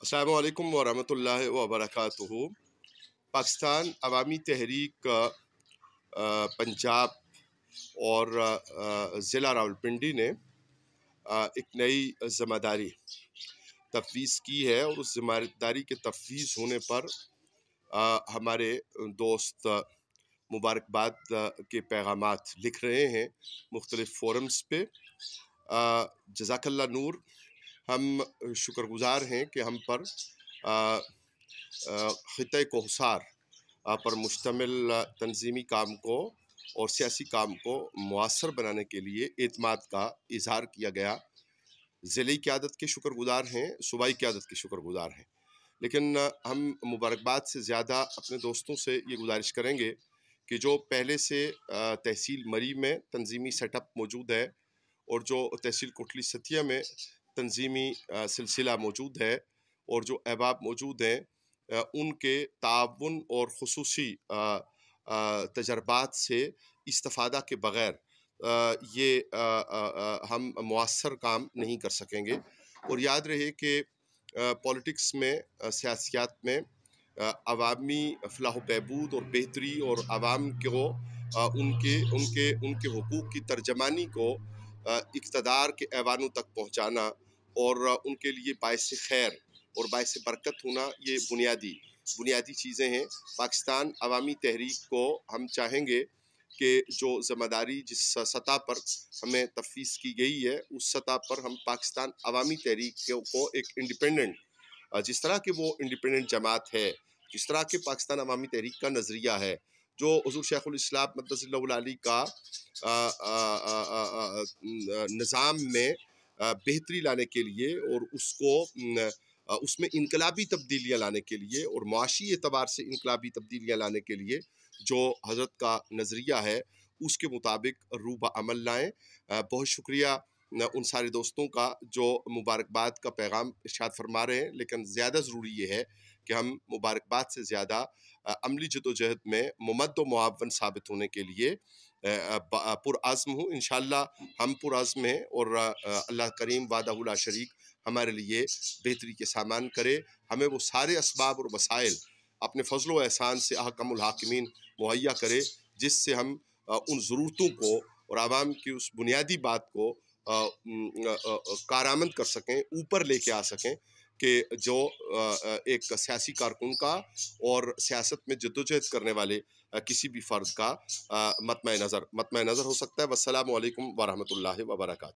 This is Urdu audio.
السلام علیکم ورحمۃ اللہ وبرکاتہ۔ پاکستان عوامی تحریک پنجاب اور ضلع راولپنڈی نے ایک نئی ذمہ داری تفویض کی ہے، اور اس ذمہ داری کے تفویض ہونے پر ہمارے دوست مبارکباد کے پیغامات لکھ رہے ہیں مختلف فورمز پہ۔ جزاک اللہ نور۔ ہم شکر گزار ہیں کہ ہم پر خطۂ کوہسار پر مشتمل تنظیمی کام کو اور سیاسی کام کو مؤثر بنانے کے لیے اعتماد کا اظہار کیا گیا۔ ضلعی قیادت کے شکر گزار ہیں، صوبائی قیادت کے شکر گزار ہیں، لیکن ہم مبارکباد سے زیادہ اپنے دوستوں سے یہ گزارش کریں گے کہ جو پہلے سے تحصیل مری میں تنظیمی سیٹ اپ موجود ہے اور جو تحصیل کوٹلی ستیہ میں تنظیمی سلسلہ موجود ہے اور جو احباب موجود ہیں، ان کے تعاون اور خصوصی تجربات سے استفادہ کے بغیر یہ ہم مؤثر کام نہیں کر سکیں گے۔ اور یاد رہے کہ پولیٹکس میں، سیاسیات میں عوامی فلاح و بہبود اور بہتری اور عوام کو ان کے حقوق کی ترجمانی کو اقتدار کے ایوانوں تک پہنچانا اور ان کے لیے باعث خیر اور باعث برکت ہونا، یہ بنیادی چیزیں ہیں۔ پاکستان عوامی تحریک کو ہم چاہیں گے کہ جو ذمہ داری جس سطح پر ہمیں تفویض کی گئی ہے، اس سطح پر ہم پاکستان عوامی تحریک کو ایک انڈیپینڈنٹ، جس طرح کہ وہ انڈیپینڈنٹ جماعت ہے، جس طرح کہ پاکستان عوامی تحریک کا نظریہ ہے، جو حضور شیخ الاسلام مقدس اللہ العلی کا نظام میں بہتری لانے کے لیے اور اس میں انقلابی تبدیلیاں لانے کے لیے اور معاشی اعتبار سے انقلابی تبدیلیاں لانے کے لیے جو حضرت کا نظریہ ہے، اس کے مطابق روح عمل لائیں۔ بہت شکریہ ان سارے دوستوں کا جو مبارکباد کا پیغام ارشاد فرما رہے ہیں، لیکن زیادہ ضروری یہ ہے کہ ہم مبارکباد سے زیادہ عملی جدوجہد میں ممد و معاون ثابت ہونے کے لیے پرعزم ہوں۔ انشاءاللہ ہم پرعزم ہیں اور اللہ کریم وحدہ لا شریک ہمارے لیے بہتری کے سامان کرے، ہمیں وہ سارے اسباب اور وسائل اپنے فضل و احسان سے احکم الحاکمین مہیا کرے، جس سے ہم ان ضرورتوں کو اور عوام کی اس بنیادی بات کو کارآمد کر سکیں، اوپر لے کے آ سکیں، کہ جو ایک سیاسی کارکن کا اور سیاست میں جدوجہد کرنے والے کسی بھی فرد کا مطمع نظر ہو سکتا ہے۔ والسلام علیکم ورحمۃ اللہ وبرکاتہ۔